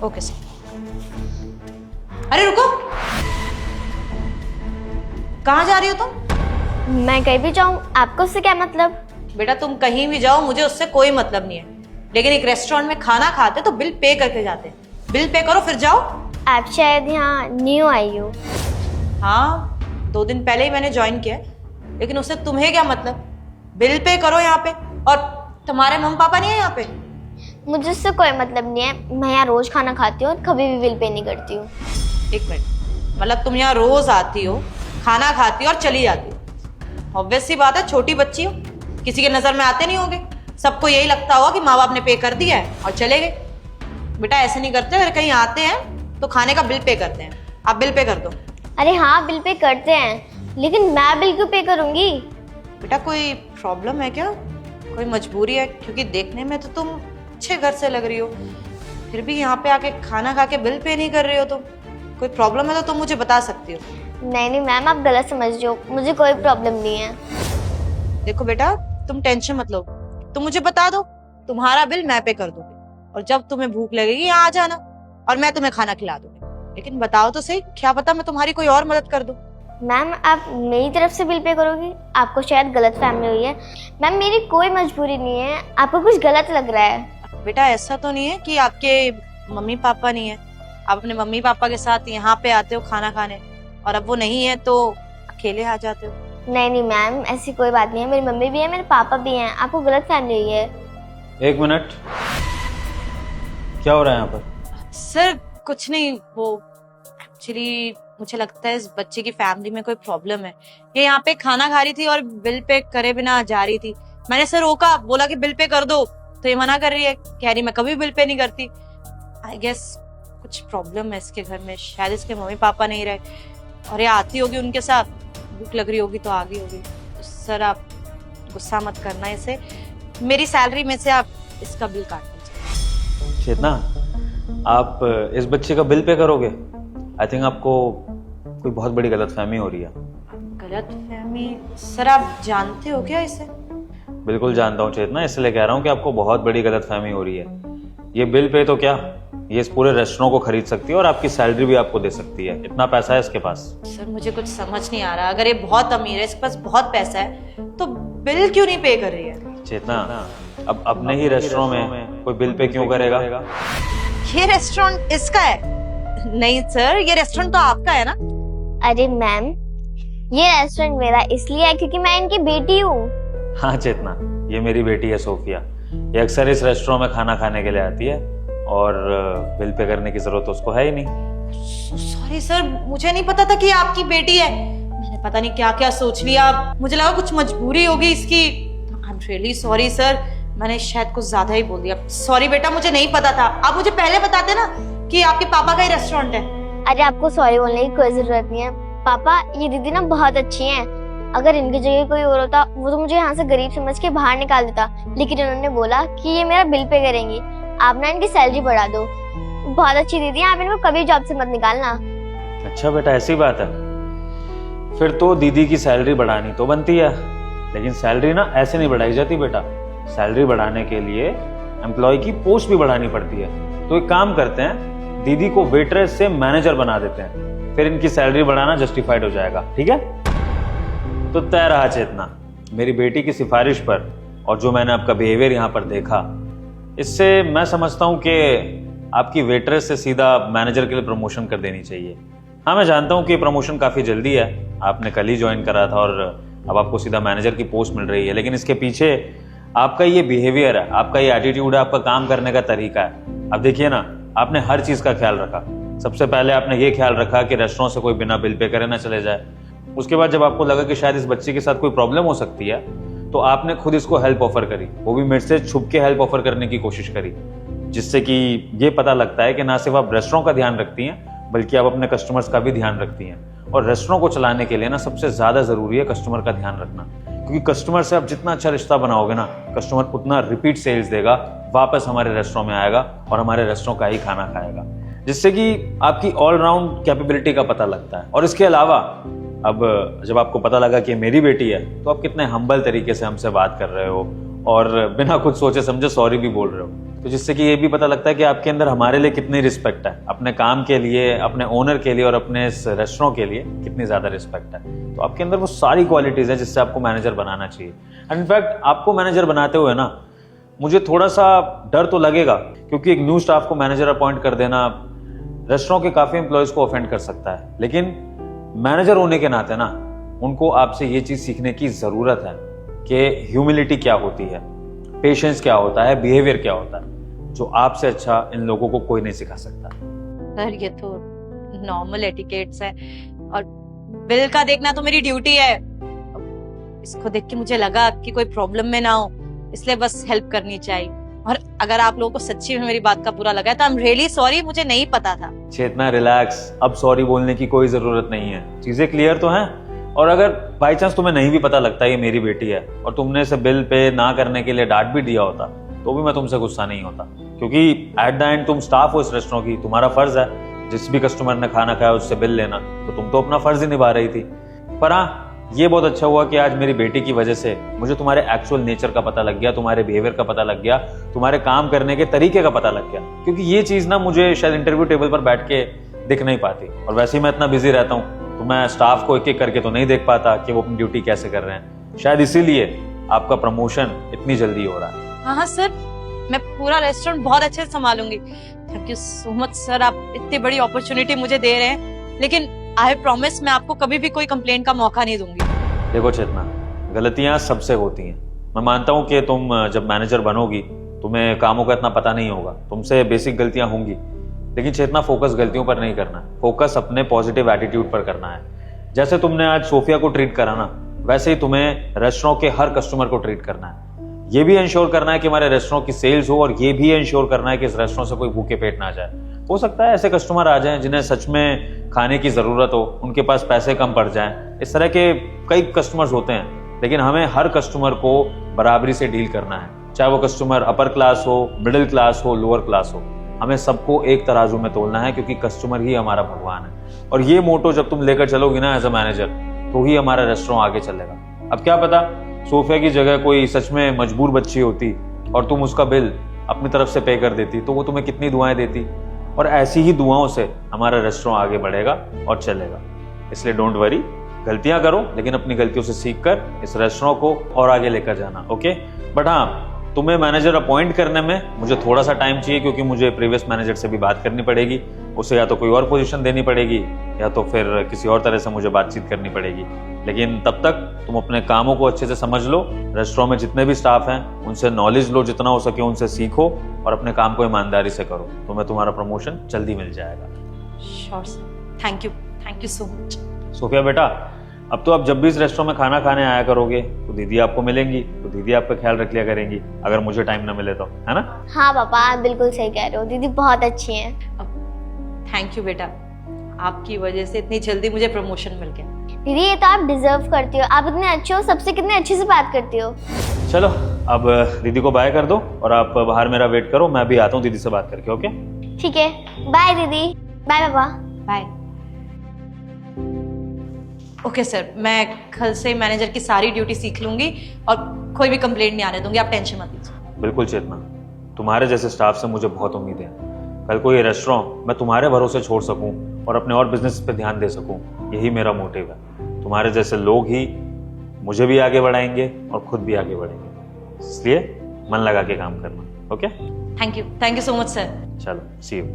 Okay sir. अरे रुको, कहाँ जा रही हो तुम? मैं कहीं भी जाऊँ, आपको उससे क्या मतलब? बेटा तुम कहीं भी जाओ, मुझे उससे कोई मतलब नहीं है, लेकिन एक रेस्टोरेंट में खाना खाते तो बिल पे करके जाते हैं। बिल पे करो फिर जाओ। आप शायद यहाँ न्यू आई हो। हाँ, 2 दिन पहले ही मैंने ज्वाइन किया, लेकिन उससे तुम्हें क्या मतलब? बिल पे करो यहाँ पे। और तुम्हारे मम्मी पापा नहीं है यहाँ पे? मुझे उससे कोई मतलब नहीं है, मैं यहाँ रोज खाना खाती हूँ और कभी भी बिल पे नहीं करती हूँ। 1 मिनट, मतलब तुम यहाँ रोज आती हो, खाना खाती हो और चली जाती हो? ऑब्वियस सी बात है, छोटी बच्ची हो, किसी के नजर में आते नहीं होंगे। सबको यही लगता होगा कि माँ बाप ने पे कर दिया है और चले गए। बेटा ऐसे नहीं करते, अगर कहीं आते हैं तो खाने का बिल पे करते हैं। आप बिल पे कर दो। अरे हाँ, बिल पे करते हैं, लेकिन मैं बिल क्यों पे करूँगी? बेटा कोई प्रॉब्लम है क्या? कोई मजबूरी है? क्योंकि देखने में तो तुम अच्छे घर से लग रही हो, फिर भी यहाँ पे आके खाना खा के बिल पे नहीं कर रही हो। तुम कोई प्रॉब्लम है तो तुम मुझे बता सकती हो। नहीं नहीं मैम, आप गलत समझ रहे हो, मुझे कोई प्रॉब्लम नहीं है। देखो बेटा, तुम टेंशन मत लो, तुम मुझे बता दो, तुम्हारा बिल मैं पे कर दूंगी, और जब तुम्हें भूख लगेगी यहाँ आ जाना और मैं तुम्हें खाना खिला दूंगी। लेकिन बताओ तो सही, क्या पता मैं तुम्हारी कोई और मदद कर दूं। मैम आप मेरी तरफ से बिल पे करोगी? आपको शायद गलत फहमी हुई है। मैम मेरी कोई मजबूरी नहीं है, आपको कुछ गलत लग रहा है। बेटा ऐसा तो नहीं है कि आपके मम्मी पापा नहीं है? आप अपने मम्मी पापा के साथ यहाँ पे आते हो खाना खाने, और अब वो नहीं है तो अकेले आ जाते हो? नहीं नहीं मैम, ऐसी कोई बात नहीं है, मेरी मम्मी भी है, मेरे पापा भी हैं, आपको गलत फहमी हुई है। 1 मिनट, क्या हो रहा है यहाँ पर? सर कुछ नहीं, वो एक्चुअली मुझे लगता है इस बच्चे की फैमिली में कोई प्रॉब्लम है। ये यहाँ पे खाना खा रही थी और बिल पे करे बिना जा रही थी। मैंने सर रोका, बोला कि बिल पे कर दो, तो ये मना कर रही है, कह रही मैं कभी बिल पे नहीं करती। आई गेस कुछ प्रॉब्लम है इसके घर में, शायद इसके मम्मी पापा नहीं रहे और ये आती होगी उनके साथ, भूख लग रही होगी तो आ गई होगी। तो सर आप गुस्सा मत करना इसे, मेरी सैलरी में से आप इसका बिल काट दीजिए। चेतना, आप इस बच्चे का बिल पे करोगे? आई थिंक आपको कोई बहुत बड़ी गलतफहमी हो रही है। गलतफहमी? सर आप जानते हो क्या इसे? बिल्कुल जानता हूँ चेतना, इसलिए कह रहा हूँ कि आपको बहुत बड़ी गलतफहमी हो रही है। ये बिल पे तो क्या, ये इस पूरे रेस्टोरेंट को खरीद सकती है और आपकी सैलरी भी आपको दे सकती है, इतना पैसा है इसके पास। सर मुझे कुछ समझ नहीं आ रहा, अगर ये बहुत अमीर है, इसके पास बहुत पैसा है, तो बिल क्यों नहीं पे कर रही है? चेतना, अब अपने ही रेस्टोरेंट में कोई बिल पे क्यों करेगा? ये रेस्टोरेंट इसका है? नहीं सर, ये रेस्टोरेंट तो आपका है ना? अरे मैम, ये रेस्टोरेंट मेरा इसलिए है क्योंकि मैं इनकी बेटी हूँ। हाँ चेतना, ये मेरी बेटी है सोफिया, ये अक्सर इस रेस्टोरेंट में खाना खाने के लिए आती है और बिल पे करने की जरूरत उसको है ही नहीं। सॉरी सर, मुझे नहीं पता था कि आपकी बेटी है। मैंने पता नहीं क्या क्या सोच लिया, मुझे लगा कुछ मजबूरी होगी इसकी। I am really sorry sir, मैंने शायद कुछ ज्यादा ही बोल दिया। सॉरी बेटा, मुझे नहीं पता था, आप मुझे पहले बताते ना कि आपके पापा का ही रेस्टोरेंट है। अरे आपको सॉरी बोलने की कोई जरूरत नहीं है पापा, ये दीदी ना बहुत अच्छी हैं। अगर इनकी जगह कोई और होता वो तो मुझे यहाँ से गरीब समझ के बाहर निकाल देता, लेकिन उन्होंने बोला कि ये मेरा बिल पे करेंगी, आप ना इनकी सैलरी बढ़ा दो। बहुत अच्छी दीदी है, आप इनको कभी जॉब से मत निकालना। अच्छा बेटा, ऐसी बात है, फिर तो दीदी की सैलरी बढ़ानी तो बनती है, लेकिन सैलरी ना ऐसे नहीं बढ़ाई जाती बेटा। सैलरी बढ़ाने के लिए एम्प्लॉय की पोस्ट भी बढ़ानी पड़ती है। तो एक काम करते हैं, दीदी को वेट्रेस से मैनेजर बना देते हैं, फिर इनकी सैलरी बढ़ाना जस्टिफाइड हो जाएगा, ठीक है? तो तय रहा चेतना, मेरी बेटी की सिफारिश पर और जो मैंने आपका बिहेवियर यहाँ पर देखा, इससे मैं समझता हूँ कि आपकी वेट्रेस से सीधा मैनेजर के लिए प्रमोशन कर देनी चाहिए। हाँ मैं जानता हूँ कि प्रमोशन काफ़ी जल्दी है, आपने कल ही ज्वाइन करा था और अब आपको सीधा मैनेजर की पोस्ट मिल रही है, लेकिन इसके पीछे आपका ये बिहेवियर है, आपका ये एटीट्यूड है, आपका काम करने का तरीका है। अब देखिए ना, आपने हर चीज़ का ख्याल रखा। सबसे पहले आपने ये ख्याल रखा कि रेस्टोरेंट से कोई बिना बिल पे करे ना चले जाए। उसके बाद जब आपको लगा कि शायद इस बच्चे के साथ कोई प्रॉब्लम हो सकती है, तो आपने खुद इसको हेल्प ऑफर करी, वो भी मेरे से छुप के हेल्प ऑफर करने की कोशिश करी, जिससे कि ये पता लगता है कि ना सिर्फ आप रेस्टोरेंट का ध्यान रखती हैं, बल्कि आप अपने कस्टमर्स का भी ध्यान रखती हैं। और रेस्टोरेंट को चलाने के लिए ना सबसे ज़्यादा ज़रूरी है कस्टमर का ध्यान रखना, क्योंकि कस्टमर से आप जितना अच्छा रिश्ता बनाओगे ना, कस्टमर उतना रिपीट सेल्स देगा, वापस हमारे रेस्टोरेंट में आएगा और हमारे रेस्टोरेंट का ही खाना खाएगा, जिससे कि आपकी ऑलराउंड कैपेबिलिटी का पता लगता है। और इसके अलावा अब जब आपको पता लगा कि मेरी बेटी है, तो आप कितने हम्बल तरीके से हमसे बात कर रहे हो और बिना कुछ सोचे समझे सॉरी भी बोल रहे हो। तो जिससे कि ये भी पता लगता है कि आपके अंदर हमारे लिए कितनी रिस्पेक्ट है, अपने काम के लिए, अपने ओनर के लिए और अपने इस रेस्टोरेंट के लिए कितनी ज़्यादा रिस्पेक्ट है। तो आपके अंदर वो सारी क्वालिटीज़ हैं जिससे आपको मैनेजर बनाना चाहिए। एंड इनफैक्ट आपको मैनेजर बनाते हुए ना मुझे थोड़ा सा डर तो लगेगा, क्योंकि एक न्यू स्टाफ को मैनेजर अपॉइंट कर देना रेस्टोरेंट के काफ़ी एम्प्लॉयज़ को ऑफेंड कर सकता है। लेकिन मैनेजर होने के नाते ना उनको आपसे ये चीज़ सीखने की ज़रूरत है कि ह्यूमिलिटी क्या होती है, पेशेंस क्या होता है, बिहेवियर क्या होता है, जो आपसे अच्छा इन लोगों को कोई नहीं सिखा सकता। सर ये तो नॉर्मल एटिकेट्स है और बिल का देखना तो मेरी ड्यूटी है। इसको देख के मुझे लगा कि कोई प्रॉब्लम में ना हो, इसलिए बस हेल्प करनी चाहिए। और अगर आप लोगों को सच्ची में मेरी बात का बुरा लगा है तो आई एम रियली सॉरी, मुझे नहीं पता था। चेतना रिलैक्स, अब सॉरी बोलने की कोई जरूरत नहीं है, चीजें क्लियर तो हैं। और अगर बाई चांस तुम्हें नहीं भी पता लगता ये मेरी बेटी है और तुमने इसे बिल पे ना करने के लिए डांट भी दिया होता तो भी मैं तुमसे गुस्सा नहीं होता, क्योंकि एट द एंड तुम स्टाफ हो इस रेस्टोरेंट की, तुम्हारा फर्ज है जिस भी कस्टमर ने खाना खाया उससे बिल लेना, तो तुम तो अपना फर्ज ही निभा रही थी। पर हाँ, ये बहुत अच्छा हुआ कि आज मेरी बेटी की वजह से मुझे तुम्हारे एक्चुअल नेचर का पता लग गया, तुम्हारे बिहेवियर का पता लग गया, तुम्हारे काम करने के तरीके का पता लग गया, क्योंकि ये चीज ना मुझे शायद इंटरव्यू टेबल पर बैठ के दिख नहीं पाती। और वैसे ही मैं इतना बिजी रहता हूँ तो मैं स्टाफ को एक एक करके तो नहीं देख पाता कि वो अपनी ड्यूटी कैसे कर रहे हैं। शायद इसीलिए आपका प्रमोशन इतनी जल्दी हो रहा है। हाँ सर, मैं पूरा रेस्टोरेंट बहुत अच्छे से संभालूंगी। Thank you so much sir, आप इतनी बड़ी अपॉर्चुनिटी मुझे दे रहे हैं, लेकिन आई प्रॉमिस मैं आपको कभी भी कोई कंप्लेंट का मौका नहीं दूंगी। देखो चेतना, गलतियां सबसे होती हैं। मैं मानता हूं कि तुम जब मैनेजर बनोगी तुम्हें कामों का इतना पता नहीं होगा, तुमसे बेसिक गलतियां होंगी, लेकिन चेतना फोकस गलतियों पर नहीं करना है, फोकस अपने पॉजिटिव एटीट्यूड पर करना है। जैसे तुमने आज सोफिया को ट्रीट करा ना, वैसे ही तुम्हें रेस्टोरेंट के हर कस्टमर को ट्रीट करना है। ये भी इंश्योर करना है कि हमारे रेस्टोरेंट की सेल्स हो, और ये भी इंश्योर करना है कि इस रेस्टोरेंट से कोई भूखे पेट ना जाए। हो सकता है ऐसे कस्टमर आ जाएं जिन्हें सच में खाने की जरूरत हो, उनके पास पैसे कम पड़ जाएं, इस तरह के कई कस्टमर्स होते हैं, लेकिन हमें हर कस्टमर को बराबरी से डील करना है, चाहे वो कस्टमर अपर क्लास हो, मिडिल क्लास हो, लोअर क्लास हो। हमें सबको एक तराजू में तोलना है, क्योंकि कस्टमर ही हमारा भगवान है। और ये मोटो जब तुम लेकर चलोगी ना एज अ मैनेजर, तो ही हमारा रेस्टोरेंट आगे चलेगा। अब क्या पता सोफिया की जगह कोई सच में मजबूर बच्ची होती और तुम उसका बिल अपनी तरफ से पे कर देती, तो वो तुम्हें कितनी दुआएं देती। और ऐसी ही दुआओं से हमारा रेस्टोरेंट आगे बढ़ेगा और चलेगा। इसलिए डोंट वरी, गलतियां करो लेकिन अपनी गलतियों से सीखकर इस रेस्टोरेंट को और आगे लेकर जाना, ओके। बट हाँ, तुम्हें मैनेजर अपॉइंट करने में मुझे थोड़ा सा टाइम चाहिए, क्योंकि मुझे प्रीवियस मैनेजर से भी बात करनी पड़ेगी। उसे या तो कोई और पोजीशन देनी पड़ेगी या तो फिर किसी और तरह से मुझे बातचीत करनी पड़ेगी। लेकिन तब तक तुम अपने कामों को अच्छे से समझ लो, रेस्टोरेंट में जितने भी स्टाफ हैं उनसे नॉलेज लो, जितना हो सके उनसे सीखो और अपने काम को ईमानदारी से करो, तुम्हें तुम्हारा प्रमोशन जल्दी मिल जाएगा। Sure sir, thank you so much. Sophia बेटा, अब तो आप जब भी इस रेस्टोरेंट में खाना खाने आया करोगे तो दीदी आपको मिलेंगी, तो दीदी आपका ख्याल रख लिया करेंगी अगर मुझे टाइम ना मिले तो, है ना? हाँ पापा, आप बिल्कुल सही कह रहे हो, दीदी बहुत अच्छी हैं। थैंक यू बेटा, आपकी वजह से इतनी जल्दी मुझे प्रमोशन मिल गया। दीदी ये तो आप डिजर्व करती हो, आप इतने अच्छे हो, सबसे कितने अच्छे से बात करती हो। चलो अब दीदी को बाय कर दो और आप बाहर मेरा वेट करो, मैं भी आता हूँ दीदी से बात करके, ओके? ठीक है, बाय दीदी। बाय पापा। बाय। ओके सर, मैं कल से मैनेजर की सारी ड्यूटी सीख लूंगी और कोई भी कंप्लेंट नहीं आने दूंगी, आप टेंशन मत लीजिए। बिल्कुल चेतना, तुम्हारे जैसे स्टाफ से मुझे बहुत उम्मीद है। कल को ये रेस्टोरेंट मैं तुम्हारे भरोसे छोड़ सकूं और अपने और बिजनेस पे ध्यान दे सकूं, यही मेरा मोटिव है। तुम्हारे जैसे लोग ही मुझे भी आगे बढ़ाएंगे और खुद भी आगे बढ़ेंगे, इसलिए मन लगा के काम करना, okay? Thank you so much sir. चलो, सी यू।